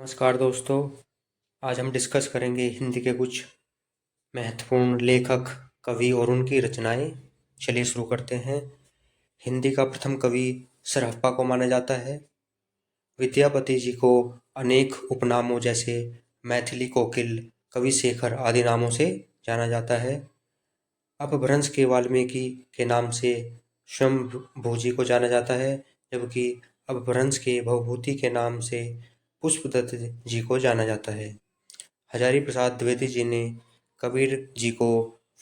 नमस्कार दोस्तों। आज हम डिस्कस करेंगे हिंदी के कुछ महत्वपूर्ण लेखक, कवि और उनकी रचनाएं। चलिए शुरू करते हैं। हिंदी का प्रथम कवि सरहप्पा को माना जाता है। विद्यापति जी को अनेक उपनामों जैसे मैथिली कोकिल, कवि शेखर आदि नामों से जाना जाता है। अपभ्रंश के वाल्मीकि के नाम से स्वयंभू जी को जाना जाता है, जबकि अपभ्रंश के भवभूति के नाम से पुष्पदत्त जी को जाना जाता है। हजारी प्रसाद द्विवेदी जी ने कबीर जी को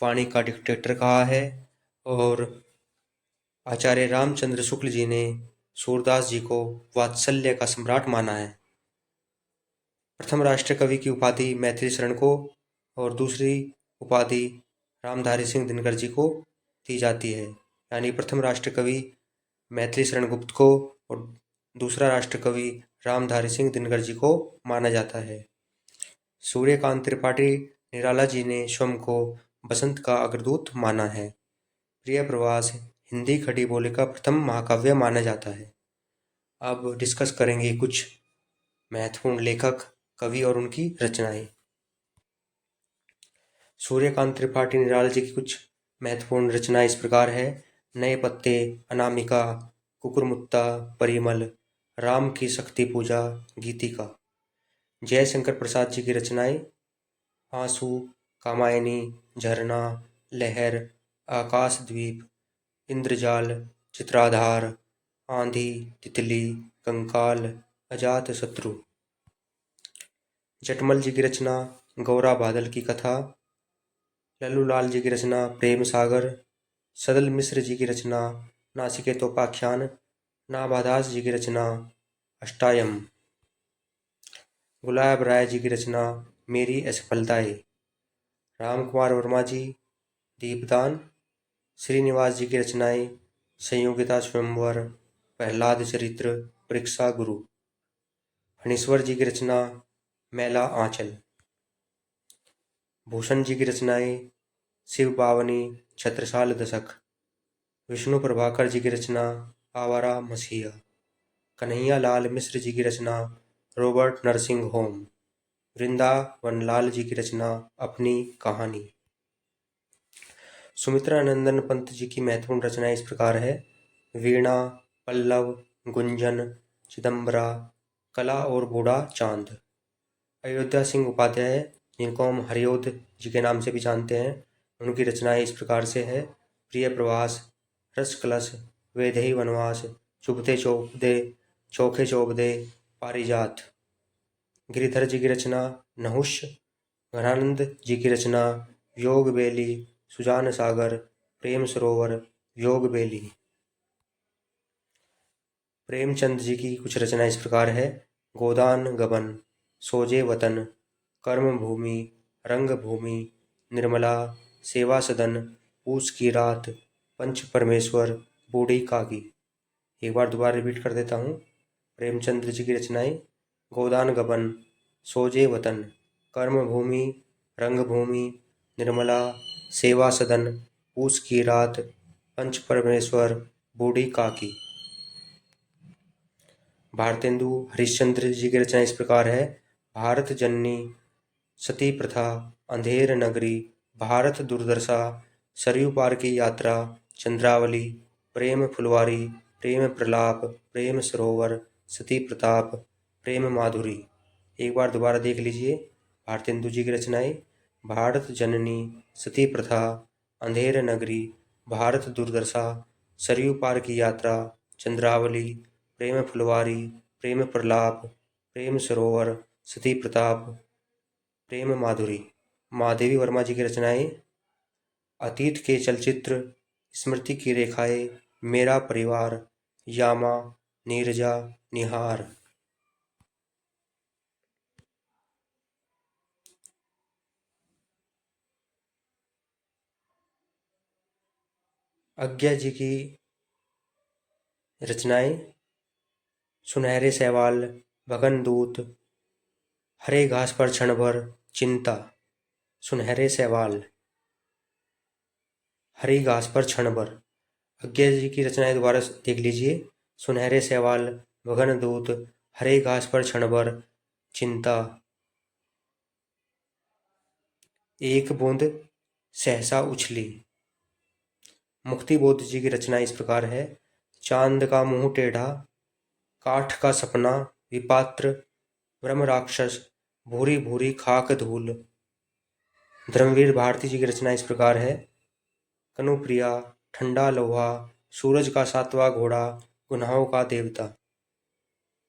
वाणी का डिक्टेटर कहा है और आचार्य रामचंद्र शुक्ल जी ने सूरदास जी को वात्सल्य का सम्राट माना है। प्रथम राष्ट्र कवि की उपाधि मैथिली शरण को और दूसरी उपाधि रामधारी सिंह दिनकर जी को दी जाती है। यानी प्रथम राष्ट्र कवि मैथिली शरण गुप्त को और दूसरा राष्ट्र कवि रामधारी सिंह दिनकर जी को माना जाता है। सूर्यकांत त्रिपाठी निराला जी ने स्वयं को बसंत का अग्रदूत माना है। प्रिय प्रवास हिंदी खड़ी बोली का प्रथम महाकाव्य माना जाता है। अब डिस्कस करेंगे कुछ महत्वपूर्ण लेखक, कवि और उनकी रचनाएं। सूर्यकांत त्रिपाठी निराला जी की कुछ महत्वपूर्ण रचनाएं इस प्रकार है। नए पत्ते, अनामिका, कुकुरमुत्ता, परिमल, राम की शक्ति पूजा, गीतिका। जयशंकर प्रसाद जी की रचनाएं आंसू, कामायनी, झरना, लहर, आकाशद्वीप, इंद्रजाल, चित्राधार, आंधी, तितली, कंकाल, अजातशत्रु। जटमल जी की रचना गौरा बादल की कथा। लल्लूलाल जी की रचना प्रेम सागर। सदल मिश्र जी की रचना नासिकेतोपाख्यान। नाभादास जी की रचना अष्टायम। गुलाब राय जी की रचना मेरी असफलताएं। रामकुमार वर्मा जी दीपदान। श्रीनिवास जी की रचनाएं संयोगिता स्वयंवर, प्रहलाद चरित्र, परीक्षा गुरु। फणीश्वर जी की रचना मैला आंचल। भूषण जी की रचनाएं शिव पावनी, छत्रसाल दशक। विष्णु प्रभाकर जी की रचना आवारा मसीहा। कन्हैया लाल मिश्र जी की रचना रॉबर्ट नरसिंह होम। वृंदावनलाल जी की रचना अपनी कहानी। सुमित्रा नंदन पंत जी की महत्वपूर्ण रचनाएं इस प्रकार है। वीणा, पल्लव, गुंजन, चिदम्बरा, कला और बूढ़ा चांद। अयोध्या सिंह उपाध्याय, जिनको हम हरिओद जी के नाम से भी जानते हैं, उनकी रचनाएं इस प्रकार से है। प्रिय प्रवास, रस कलश, वैदेही वनवास, चुभते चौबदे, चोखे चौबदे, पारिजात। गिरिधर जी की रचना नहुष। घनानंद जी की रचना योग बेली, सुजान सागर, प्रेम सरोवर, योग बेली। प्रेमचंद जी की कुछ रचनाएं इस प्रकार है। गोदान गबन, सोजे वतन, कर्म भूमि, रंग भूमि, निर्मला, सेवा सदन, पूस की रात, पंच परमेश्वर, बूढ़ी काकी। एक बार दोबारा रिपीट कर देता हूँ। प्रेमचंद्र जी की रचनाएं गोदान गबन, सोजे वतन, कर्म भूमि, रंग भूमि, निर्मला, सेवा सदन, पूस की रात, पंच परमेश्वर, बूढ़ी काकी। भारतेंदु हरिश्चंद्र जी की रचना इस प्रकार है। भारत जननी, सती प्रथा, अंधेर नगरी, भारत दुर्दशा, सरयू पार की यात्रा, चंद्रावली, प्रेम फुलवारी, प्रेम प्रलाप, प्रेम सरोवर, सती प्रताप, प्रेम माधुरी। एक बार दोबारा देख लीजिए भारतेंदु जी की रचनाएं। भारत जननी, सती प्रथा, अंधेर नगरी, भारत दुर्दशा, सरयू पार की यात्रा, चंद्रावली, प्रेम फुलवारी, प्रेम प्रलाप, प्रेम सरोवर, सती प्रताप, प्रेम माधुरी। महादेवी वर्मा जी की रचनाएं अतीत के चलचित्र, स्मृति की रेखाएं, मेरा परिवार, यामा, नीरजा, निहार। आज्ञा जी की रचनाएं सुनहरे सैवाल, भगनदूत, हरे घास पर क्षण भर, चिंता। सुनहरे सैवाल, हरी घास पर क्षण भर। आज्ञा जी की रचनाएं दोबारा देख लीजिए। सुनहरे सैवाल, गगनदूत, हरे घास पर क्षण भर, चिंता, एक बूंद सहसा उछली। मुक्ति बोध जी की रचना इस प्रकार है। चांद का मुंह टेढ़ा, काठ का सपना, विपात्र ब्रह्म राक्षस, भूरी भूरी खाक धूल। धर्मवीर भारती जी की रचना इस प्रकार है। कनुप्रिया, ठंडा लोहा, सूरज का सातवां घोड़ा, गुनाहों का देवता।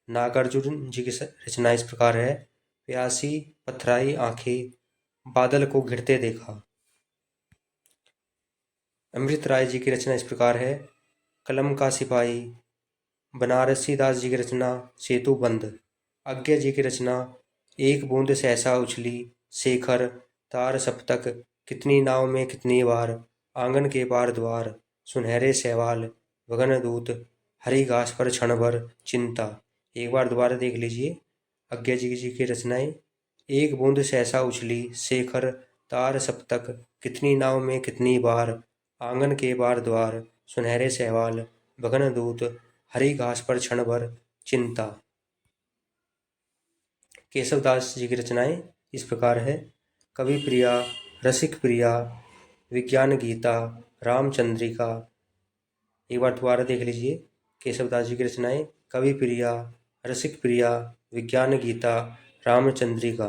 नागार्जुन जी की रचना इस प्रकार है। प्यासी पथराई आंखें, बादल को घिरते देखा। अमृत राय जी की रचना इस प्रकार है। कलम का सिपाही। बनारसी दास जी की रचना सेतु बंद। आज्ञा जी की रचना एक बूंद सहसा उछली, शेखर, तार सप्तक, कितनी नाव में कितनी बार, आंगन के पार द्वार, सुनहरे सैवाल, गगन दूत, हरी घास पर क्षण भर चिंता। एक बार दोबारा देख लीजिए आज्ञा जी की रचनाएं। एक बूंद सहसा उछली, शेखर, तार सप्तक, कितनी नाव में कितनी बार, आंगन के पार द्वार, सुनहरे सैवाल, गगन दूत, हरी घास पर क्षण भर चिंता। केशवदास जी की रचनाएं इस प्रकार है। कवि प्रिया, रसिक प्रिया, विज्ञान गीता, रामचंद्रिका। एक बार दोबारा देख लीजिए केशवदास जी की रचनाएं। कवि प्रिया, रसिक प्रिया, विज्ञान गीता, रामचंद्रिका।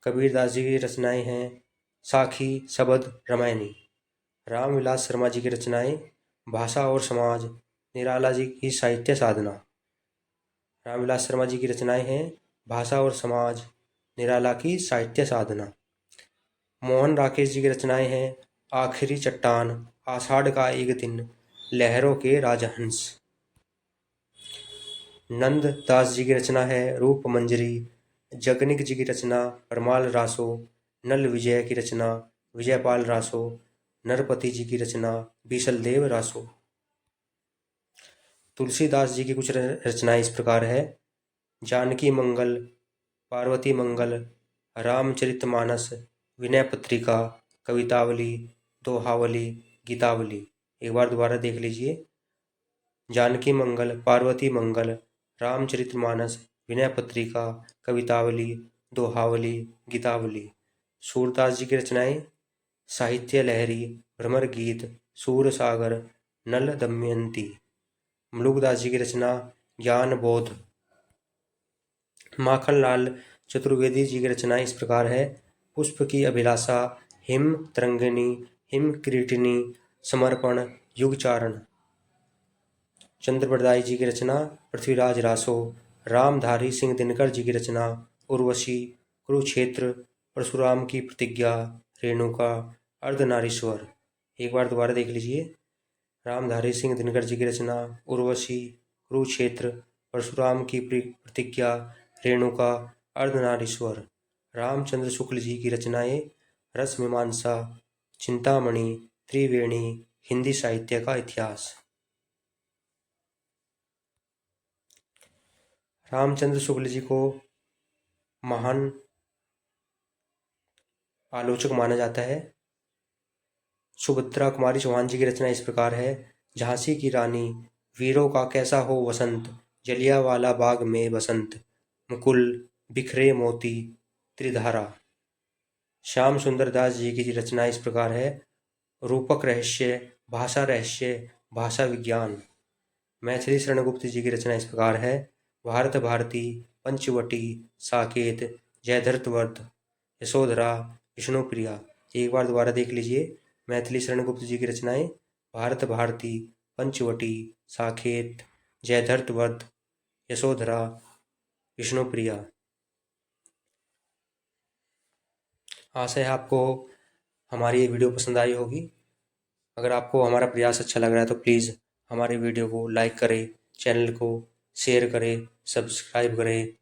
कबीरदास जी की रचनाएं हैं साखी, सबद, रामायणी। रामविलास शर्मा जी की रचनाएं भाषा और समाज, निराला जी की साहित्य साधना। रामविलास शर्मा जी की रचनाएं हैं भाषा और समाज, निराला की साहित्य साधना। मोहन राकेश जी की रचनाएं हैं आखिरी चट्टान, आषाढ़ का एक दिन, लहरों के राजहंस। नंद दास जी की रचना है रूप मंजरी। जगनिक जी की रचना परमाल रासो। नल विजय की रचना विजयपाल रासो। नरपति जी की रचना बीसलदेव रासो। तुलसीदास जी की कुछ रचनाएं इस प्रकार है। जानकी मंगल, पार्वती मंगल, रामचरितमानस, विनय पत्रिका, कवितावली, दोहावली, गीतावली। एक बार दोबारा देख लीजिए जानकी मंगल, पार्वती मंगल, रामचरितमानस, विनय पत्रिका, कवितावली, दोहावली, गीतावली। सूरदास जी की रचनाएं साहित्य लहरी, भ्रमर गीत, सूरसागर, नल दमयंती। मलुकदास जी की रचना ज्ञान बोध। माखनलाल चतुर्वेदी जी की रचना इस प्रकार है। पुष्प की अभिलाषा, हिम तरंगिणी, हिम किरीटिनी, समर्पण, युगचारण। चंद्रप्रदाय जी की रचना पृथ्वीराज रासो। रामधारी सिंह दिनकर जी की रचना उर्वशी, कुरुक्षेत्र, परशुराम की प्रतिज्ञा, रेणुका, अर्धनारीश्वर। एक बार दोबारा देख लीजिए रामधारी सिंह दिनकर जी की रचना उर्वशी, कुरुक्षेत्र, परशुराम की प्रतिज्ञा, रेणुका, अर्धनारीश्वर। रामचंद्र शुक्ल जी की रचनाएं रस मीमांसा, चिंतामणि, त्रिवेणी, हिंदी साहित्य का इतिहास। रामचंद्र शुक्ल जी को महान आलोचक माना जाता है। सुभद्रा कुमारी चौहान जी की रचना इस प्रकार है। झांसी की रानी, वीरों का कैसा हो वसंत, जलियांवाला बाग में बसंत, मुकुल, बिखरे मोती, त्रिधारा। श्याम सुंदर दास जी की रचना इस प्रकार है। रूपक रहस्य, भाषा विज्ञान। मैथिली शरण गुप्त जी की रचना इस प्रकार है। भारत भारती, पंचवटी, साकेत, जयधरवर्त, यशोधरा, विष्णुप्रिया। एक बार दोबारा देख लीजिए मैथिली शरण गुप्त जी की रचनाएं भारत भारती, पंचवटी, साकेत, जयधरवर्त, यशोधरा, विष्णुप्रिया। आशा है आपको हमारी ये वीडियो पसंद आई होगी। अगर आपको हमारा प्रयास अच्छा लग रहा है तो प्लीज़ हमारे वीडियो को लाइक करें, चैनल को शेयर करें, सब्सक्राइब करें